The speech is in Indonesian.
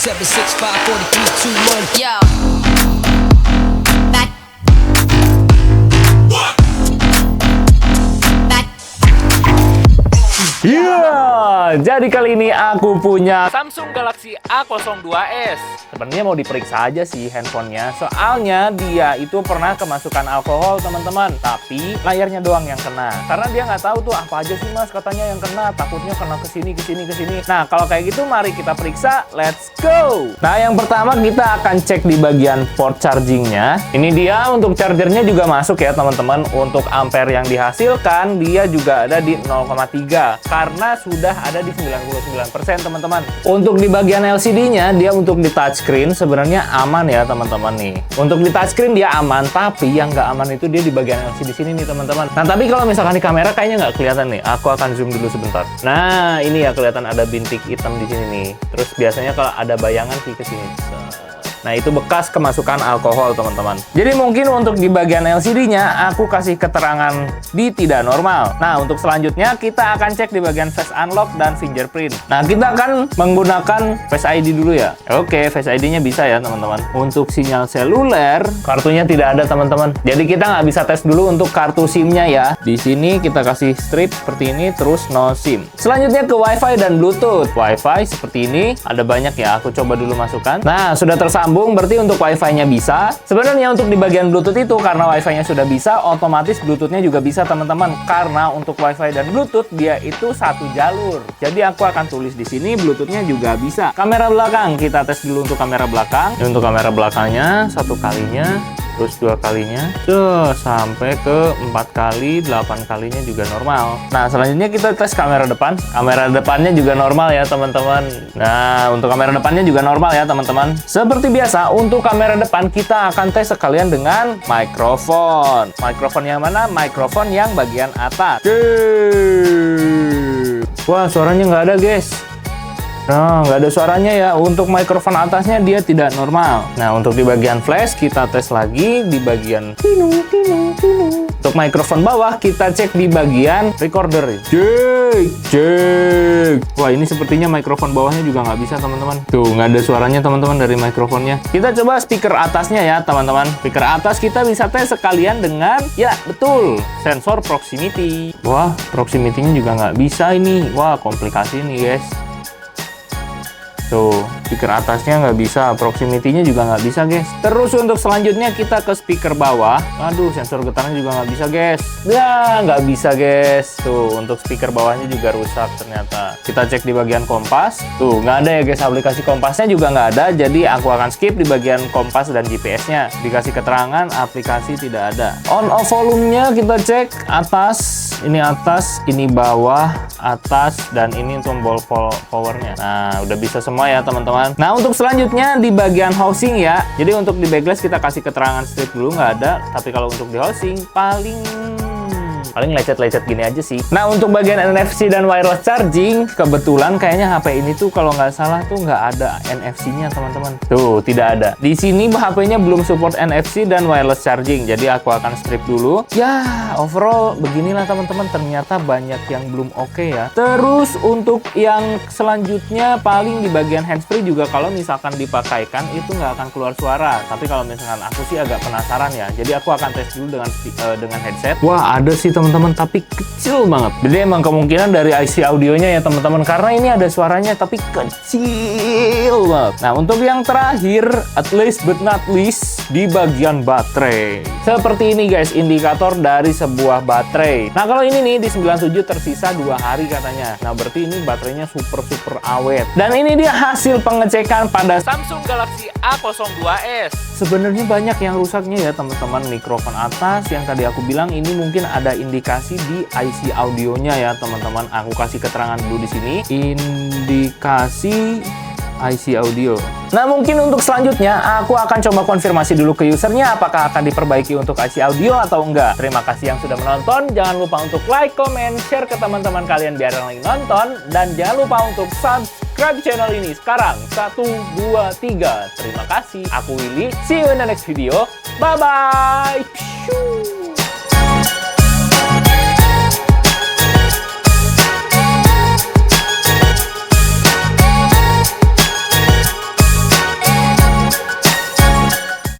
7, 6, 5, 4, 3, 2, 1. Yo. Back. Jadi kali ini aku punya Samsung Galaxy A02s. Sebenarnya mau diperiksa aja sih handphonenya. Soalnya dia itu pernah kemasukan alkohol, teman-teman. Tapi layarnya doang yang kena. Karena dia nggak tahu tuh apa aja sih mas katanya yang kena. Takutnya kena kesini. Nah kalau kayak gitu mari kita periksa. Let's go! Nah yang pertama kita akan cek di bagian port chargingnya. Ini dia untuk chargernya juga masuk ya teman-teman. Untuk ampere yang dihasilkan dia juga ada di 0,3. Karena sudah ada di 99% teman-teman. Untuk di bagian LCD-nya dia untuk di touchscreen sebenarnya aman ya teman-teman nih. Untuk di touchscreen dia aman, tapi yang nggak aman itu dia di bagian LCD sini nih teman-teman. Nah tapi kalau misalkan di kamera kayaknya nggak kelihatan nih. Aku akan zoom dulu sebentar. Nah ini ya kelihatan ada bintik hitam di sini nih. Terus biasanya kalau ada bayangan sih ke sini. Nah itu bekas kemasukan alkohol teman-teman. Jadi mungkin untuk di bagian LCD-nya aku kasih keterangan di tidak normal. Nah untuk selanjutnya kita akan cek di bagian face unlock dan fingerprint. Nah kita akan menggunakan Face ID dulu ya. Oke, Face ID-nya bisa ya teman-teman. Untuk sinyal seluler kartunya tidak ada teman-teman. Jadi kita nggak bisa tes dulu untuk kartu SIM-nya ya. Di sini kita kasih strip seperti ini terus no SIM. Selanjutnya ke WiFi dan Bluetooth. WiFi seperti ini ada banyak ya. Aku coba dulu masukkan. Nah sudah tersambung. Berarti untuk Wi-Fi-nya bisa. Sebenarnya untuk di bagian Bluetooth itu karena Wi-Fi-nya sudah bisa, otomatis Bluetooth-nya juga bisa teman-teman. Karena untuk Wi-Fi dan Bluetooth dia itu satu jalur. Jadi aku akan tulis di sini Bluetooth-nya juga bisa. Kamera belakang kita tes dulu untuk kamera belakang. Untuk kamera belakangnya satu kalinya, terus dua kalinya, sampai ke 4 kali, 8 kalinya juga normal. Nah selanjutnya kita tes kamera depan. Kamera depannya juga normal ya teman-teman. Nah untuk kamera depannya juga normal ya teman-teman. Seperti biasa untuk kamera depan kita akan tes sekalian dengan mikrofon. Mikrofon yang mana? Mikrofon yang bagian atas. Wah suaranya nggak ada guys. Nah, nggak ada suaranya ya. Untuk mikrofon atasnya dia tidak normal. Nah, untuk di bagian flash kita tes lagi di bagian Untuk mikrofon bawah kita cek di bagian recorder. Cek. Wah, ini sepertinya mikrofon bawahnya juga nggak bisa teman-teman. Tuh, nggak ada suaranya teman-teman dari mikrofonnya. Kita coba speaker atasnya ya teman-teman. Speaker atas kita bisa tes sekalian dengan, ya betul, sensor proximity. Wah, proximity-nya juga nggak bisa ini. Wah, komplikasi nih guys. Tuh, speaker atasnya nggak bisa, proximity-nya juga nggak bisa, guys. Terus untuk selanjutnya kita ke speaker bawah. Aduh, sensor getarnya juga nggak bisa, guys. Ya, nggak bisa, guys. Tuh, untuk speaker bawahnya juga rusak ternyata. Kita cek di bagian kompas. Tuh, nggak ada ya, guys. Aplikasi kompasnya juga nggak ada. Jadi, aku akan skip di bagian kompas dan GPS-nya. Dikasih keterangan, aplikasi tidak ada. On-off volume-nya kita cek atas. Ini atas, ini bawah, atas, dan ini tombol power-nya. Nah, udah bisa semua ya teman-teman. Nah untuk selanjutnya di bagian housing ya. Jadi untuk di backlash kita kasih keterangan strip dulu nggak ada. Tapi kalau untuk di housing paling lecet-lecet gini aja sih. Nah untuk bagian NFC dan wireless charging kebetulan kayaknya HP ini tuh kalau nggak salah tuh nggak ada NFC-nya teman-teman. Tuh tidak ada. Di sini HP-nya belum support NFC dan wireless charging. Jadi aku akan strip dulu. Ya overall beginilah teman-teman. Ternyata banyak yang belum oke ya. Terus untuk yang selanjutnya paling di bagian handsfree juga kalau misalkan dipakaikan itu nggak akan keluar suara. Tapi kalau misalkan aku sih agak penasaran ya. Jadi aku akan tes dulu dengan headset. Wah ada sih teman-teman tapi kecil banget. Jadi emang kemungkinan dari IC audionya ya teman-teman karena ini ada suaranya tapi kecil banget. Nah untuk yang terakhir at least but not least di bagian baterai. Seperti ini guys indikator dari sebuah baterai. Nah kalau ini nih di 97 tersisa 2 hari katanya. Nah berarti ini baterainya super awet. Dan ini dia hasil pengecekan pada Samsung Galaxy A02s. Sebenarnya banyak yang rusaknya ya teman-teman. Mikrofon atas yang tadi aku bilang ini mungkin ada indikasi di IC audionya ya teman-teman. Aku kasih keterangan dulu di sini. Indikasi IC audio. Nah mungkin untuk selanjutnya aku akan coba konfirmasi dulu ke usernya apakah akan diperbaiki untuk IC audio atau enggak. Terima kasih yang sudah menonton. Jangan lupa untuk like, comment, share ke teman-teman kalian biar yang lagi nonton. Dan jangan lupa untuk subscribe channel ini sekarang. 1, 2, 3. Terima kasih. Aku Willy. See you in the next video. Bye-bye.